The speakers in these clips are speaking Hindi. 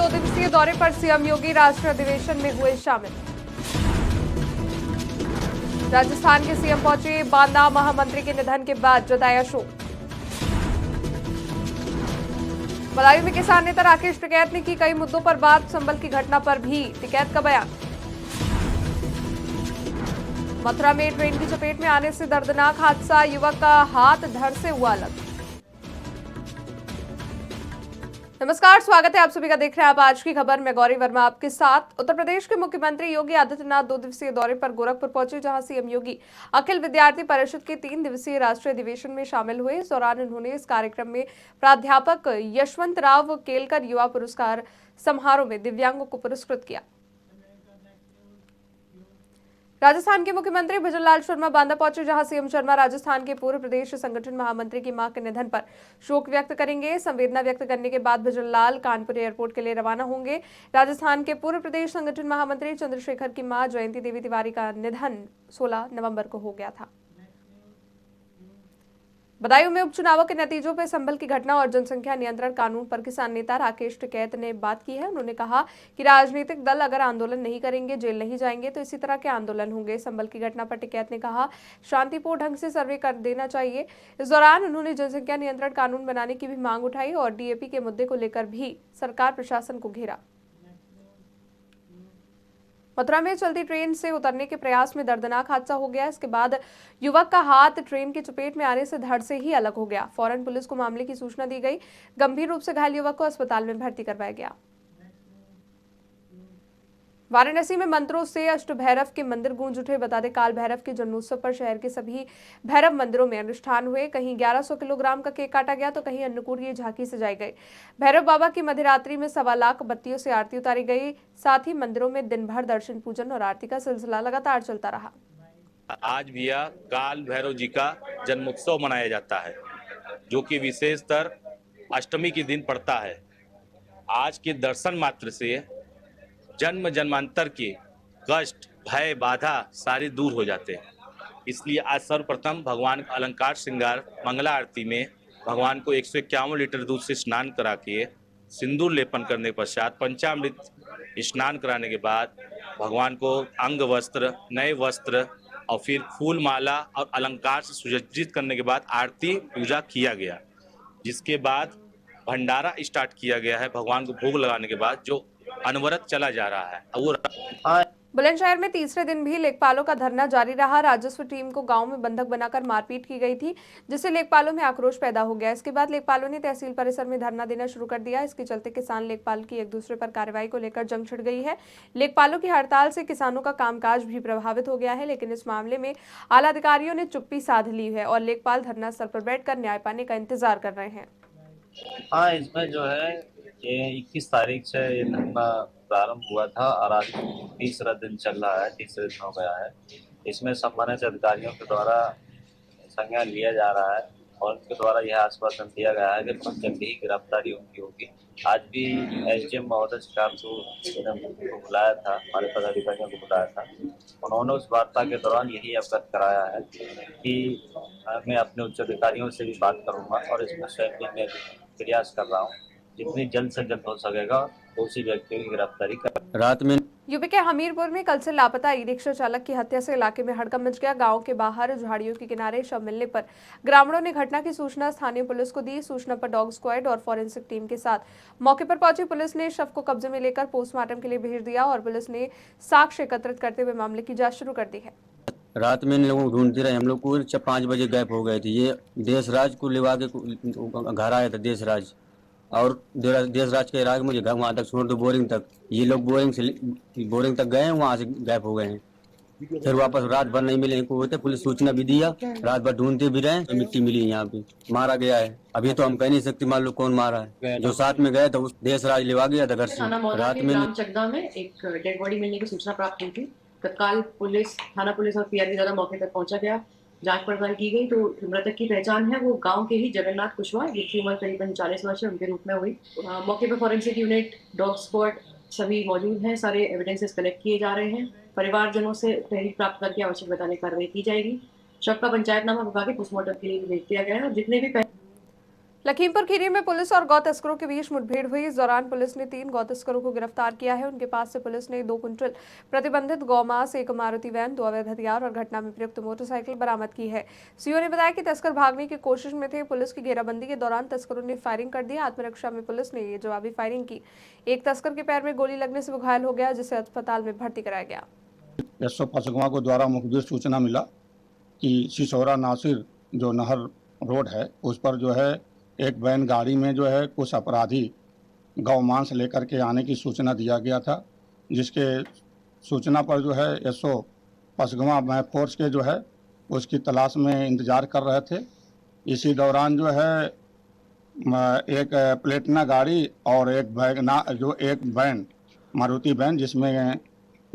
2 दिवसीय दौरे पर सीएम योगी राष्ट्रीय अधिवेशन में हुए शामिल। राजस्थान के सीएम पहुंचे, बांदा महामंत्री के निधन के बाद जताया शोक। बदायूं में किसान नेता राकेश टिकैत ने की कई मुद्दों पर बात, संभल की घटना पर भी टिकैत का बयान। मथुरा में ट्रेन की चपेट में आने से दर्दनाक हादसा, युवक का हाथ धड़ से हुआ अलग। नमस्कार, स्वागत है आप सभी का, देख रहे हैं आप आज की खबर। मैं गौरी वर्मा आपके साथ। उत्तर प्रदेश के मुख्यमंत्री योगी आदित्यनाथ 2 दिवसीय दौरे पर गोरखपुर पहुंचे, जहां सीएम योगी अखिल विद्यार्थी परिषद के 3 दिवसीय राष्ट्रीय अधिवेशन में शामिल हुए। इस दौरान उन्होंने इस कार्यक्रम में प्राध्यापक यशवंत राव केलकर युवा पुरस्कार समारोह में दिव्यांगों को पुरस्कृत किया। राजस्थान के मुख्यमंत्री भजनलाल शर्मा बांदा पहुंचे, जहां सीएम शर्मा राजस्थान के पूर्व प्रदेश संगठन महामंत्री की मां के निधन पर शोक व्यक्त करेंगे। संवेदना व्यक्त करने के बाद भजनलाल कानपुर एयरपोर्ट के लिए रवाना होंगे। राजस्थान के पूर्व प्रदेश संगठन महामंत्री चंद्रशेखर की मां जयंती देवी तिवारी का निधन 16 नवंबर को हो गया था। बदायूं में उपचुनावों के नतीजों पर संभल की घटना और जनसंख्या नियंत्रण कानून पर किसान नेता राकेश टिकैत ने बात की है। उन्होंने कहा कि राजनीतिक दल अगर आंदोलन नहीं करेंगे, जेल नहीं जाएंगे, तो इसी तरह के आंदोलन होंगे। संभल की घटना पर टिकैत ने कहा शांतिपूर्ण ढंग से सर्वे कर देना चाहिए। इस दौरान उन्होंने जनसंख्या नियंत्रण कानून बनाने की भी मांग उठाई और डीएपी के मुद्दे को लेकर भी सरकार प्रशासन को घेरा। मथुरा में चलती ट्रेन से उतरने के प्रयास में दर्दनाक हादसा हो गया। इसके बाद युवक का हाथ ट्रेन की चपेट में आने से धड़ से ही अलग हो गया। फौरन पुलिस को मामले की सूचना दी गई। गंभीर रूप से घायल युवक को अस्पताल में भर्ती करवाया गया। वाराणसी में मंत्रों से अष्टभैरव के मंदिर गूंज उठे। बता दें, काल भैरव के जन्मोत्सव पर शहर के सभी भैरव मंदिरों में अनुष्ठान हुए। कहीं 1100 किलोग्राम का केक काटा गया तो कहीं अन्नकूट की झांकी सजाई गई। भैरव बाबा की मध्यरात्रि में 1.25 लाख बत्तियों से आरती उतारी गई। साथ ही मंदिरों में दिन भर दर्शन पूजन और आरती का सिलसिला लगातार चलता रहा। आज भी काल भैरव जी का जन्मोत्सव मनाया जाता है, जो कि विशेषतर अष्टमी के दिन पड़ता है। आज के दर्शन मात्र से जन्म जन्मांतर के कष्ट, भय, बाधा सारे दूर हो जाते हैं। इसलिए आज सर्वप्रथम भगवान का अलंकार श्रृंगार मंगला आरती में भगवान को 151 लीटर दूध से स्नान करा के सिंदूर लेपन करने पश्चात पंचामृत स्नान कराने के बाद भगवान को अंग वस्त्र, नए वस्त्र और फिर फूल माला और अलंकार से सुसज्जित करने के बाद आरती पूजा किया गया, जिसके बाद भंडारा स्टार्ट किया गया है। भगवान को भोग लगाने के बाद जो अनवरत चला जा रहा है वो बुलंदशहर में तीसरे दिन भी लेखपालों का धरना जारी रहा। राजस्व टीम को गांव में बंधक बनाकर मारपीट की गई थी, जिससे लेखपालों में आक्रोश पैदा हो गया। इसके बाद लेखपालों ने तहसील परिसर में धरना देना शुरू कर दिया। इसके चलते किसान लेखपाल की एक दूसरे पर कार्रवाई को लेकर जंग छिड़ गई है। लेखपालों की हड़ताल से किसानों का कामकाज भी प्रभावित हो गया है, लेकिन इस मामले में आला अधिकारियों ने चुप्पी साध ली है और लेखपाल धरना स्थल पर बैठकर न्याय पाने का इंतजार कर रहे हैं। हाँ, इसमें जो है ये 21 तारीख से ये धरना प्रारंभ हुआ था और आज तीसरा दिन चल रहा है, तीसरे दिन हो गया है। इसमें संबंधित अधिकारियों के द्वारा संज्ञान लिया जा रहा है और उनके द्वारा यह आश्वासन दिया गया है कि बहुत जल्दी ही गिरफ्तारी उनकी होगी। आज भी एसडीएम महोदय शिकारपुर को बुलाया था, हमारे पदाधिकारियों को बुलाया था। उन्होंने उस वार्ता के दौरान यही अवगत कराया है कि मैं अपने उच्च अधिकारियों से भी बात करूंगा और इस विषय में मैं प्रयास कर रहा हूँ जितनी जल्द से जल्द हो सकेगा दोषी व्यक्तियों की गिरफ्तारी कर। रात में यूपी के हमीरपुर में कल से लापता ई रिक्शा चालक की हत्या से इलाके में हड़कंप मच गया। गांव के बाहर झाड़ियों के किनारे शव मिलने पर ग्रामीणों ने घटना की सूचना स्थानीय पुलिस को दी। सूचना पर डॉग स्क्वाड और फॉरेंसिक टीम के साथ मौके पर पहुंची पुलिस ने शव को कब्जे में लेकर पोस्टमार्टम के लिए भेज दिया और पुलिस ने साक्ष्य एकत्रित करते हुए मामले की जांच शुरू कर दी है। रात में इन लोगों को ढूंढते रहे। हम लोग को 5 बजे गायब हो गए थे। ये देशराज को लिवा के घर आया था, देशराज, और देशराज के राज मुझे वहाँ तक छोड़ दो, बोरिंग तक। ये लोग बोरिंग तक गए, वहाँ से गायब हो गए हैं। फिर वापस रात भर नहीं मिले इनको होते। पुलिस सूचना भी दिया, रात भर ढूंढते भी रहे तो मिट्टी मिली यहाँ पे। मारा गया है, अभी तो हम कह नहीं सकते मान लो कौन मारा है। जो साथ में गए तो उस देशराज लिवा गया था घर से। रात में चकदा में एक डेड बॉडी मिलने की सूचना प्राप्त हुई थी। तत्काल पुलिस, थाना पुलिस और पीआरडी द्वारा मौके पर पहुंचा गया। जांच पड़ताल की गई तो मृतक की पहचान है वो गांव के ही जगन्नाथ कुशवाहा, जिनकी उम्र करीबन 40 वर्ष है, उनके रूप में हुई। मौके पर फॉरेंसिक यूनिट, डॉग स्क्वाड सभी मौजूद हैं। सारे एविडेंसेस कलेक्ट किए जा रहे हैं। परिवारजनों से तहरीर प्राप्त करके आवश्यक बताने की कार्रवाई की जाएगी। शव का पंचायतनामा भगा के पोस्टमार्टम के लिए भेज दिया गया है और जितने भी लखीमपुर खीरी में पुलिस और गौ तस्करों के बीच मुठभेड़ हुई। इस दौरान पुलिस ने 3 गौ तस्करों को गिरफ्तार किया है। उनके पास से पुलिस ने 2 कुंटल प्रतिबंधित गौमांस, 1 मारुति वैन, 2 अवैध हथियार और घटना में प्रयुक्त मोटरसाइकिल बरामद की है। सीओ ने बताया कि तस्कर भागने की कोशिश में थे। पुलिस की घेराबंदी के दौरान तस्करों ने फायरिंग कर दी। आत्मरक्षा में पुलिस ने ये जवाबी फायरिंग की। एक तस्कर के पैर में गोली लगने से वो घायल हो गया, जिसे अस्पताल में भर्ती कराया गया। एसओ पसगवा को द्वारा मुखबिर सूचना मिला कि सिसौरा नासिर जो नहर रोड है उस पर जो है एक वैन गाड़ी में जो है कुछ अपराधी गौ मांस लेकर के आने की सूचना दिया गया था, जिसके सूचना पर जो है एसओ पसगवा में फोर्स के जो है उसकी तलाश में इंतजार कर रहे थे। इसी दौरान जो है एक प्लेटिना गाड़ी और एक वैन मारुति वैन जिसमें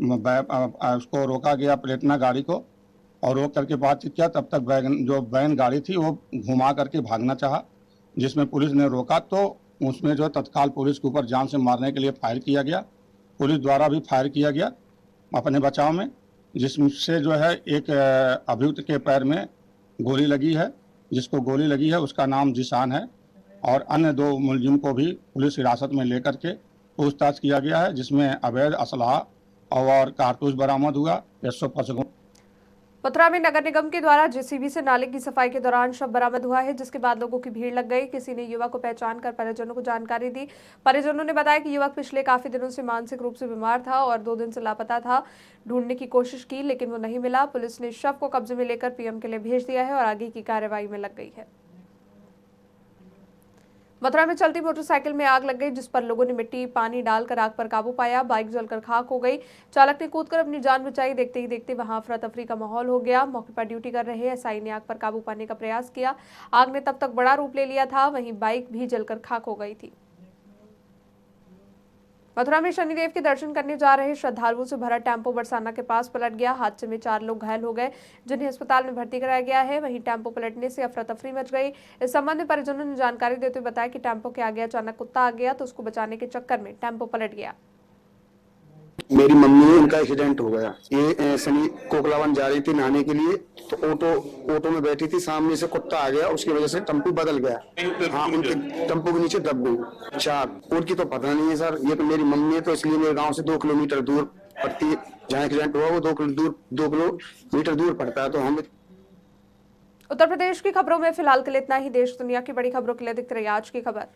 उसको रोका गया प्लेटिना गाड़ी को, और रोक करके बातचीत किया। तब तक वैन गाड़ी थी वो घुमा करके भागना चाहा, जिसमें पुलिस ने रोका तो उसमें जो तत्काल पुलिस के ऊपर जान से मारने के लिए फायर किया गया। पुलिस द्वारा भी फायर किया गया अपने बचाव में, जिससे जो है एक अभियुक्त के पैर में गोली लगी है। जिसको गोली लगी है उसका नाम जिशान है, और अन्य 2 मुलजिम को भी पुलिस हिरासत में लेकर के पूछताछ किया गया है, जिसमें अवैध असलहा और कारतूस बरामद हुआ। मथुरा में नगर निगम के द्वारा जेसीबी से नाले की सफाई के दौरान शव बरामद हुआ है, जिसके बाद लोगों की भीड़ लग गई। किसी ने युवक को पहचान कर परिजनों को जानकारी दी। परिजनों ने बताया कि युवक पिछले काफी दिनों से मानसिक रूप से बीमार था और 2 दिन से लापता था। ढूंढने की कोशिश की लेकिन वो नहीं मिला। पुलिस ने शव को कब्जे में लेकर पीएम के लिए भेज दिया है और आगे की कार्रवाई में लग गई है। मथुरा में चलती मोटरसाइकिल में आग लग गई, जिस पर लोगों ने मिट्टी पानी डालकर आग पर काबू पाया। बाइक जलकर खाक हो गई। चालक ने कूदकर अपनी जान बचाई। देखते ही देखते वहां अफरा तफरी का माहौल हो गया। मौके पर ड्यूटी कर रहे एसआई ने आग पर काबू पाने का प्रयास किया। आग ने तब तक बड़ा रूप ले लिया था, वहीं बाइक भी जलकर खाक हो गई थी। मथुरा में शनिदेव के दर्शन करने जा रहे श्रद्धालुओं से भरा टेम्पो बरसाना के पास पलट गया। हादसे में 4 लोग घायल हो गए, जिन्हें अस्पताल में भर्ती कराया गया है। वहीं टेम्पो पलटने से अफरा तफरी मच गई। इस संबंध में परिजनों ने जानकारी देते हुए बताया कि टेम्पो के आगे अचानक कुत्ता आ गया तो उसको बचाने के चक्कर में टेम्पो पलट गया। मेरी मम्मी है, उनका एक्सीडेंट हो गया। ये शनि कोकलावन जा रही थी नहाने के लिए, तो ऑटो में बैठी थी, सामने से कुत्ता आ गया, उसकी वजह से टेम्पो बदल गया। हाँ, उनके टेम्पो के नीचे दब गई। 4 और की तो पता नहीं है सर, ये तो मेरी मम्मी है, तो इसलिए मेरे गांव से 2 किलोमीटर दूर पड़ती है। जहाँ एक्सीडेंट हुआ वो 2 किलोमीटर दूर पड़ता है। तो हम उत्तर प्रदेश की खबरों में फिलहाल के लिए इतना ही। देश दुनिया की बड़ी खबरों के लिए देखते रहिए आज की खबर।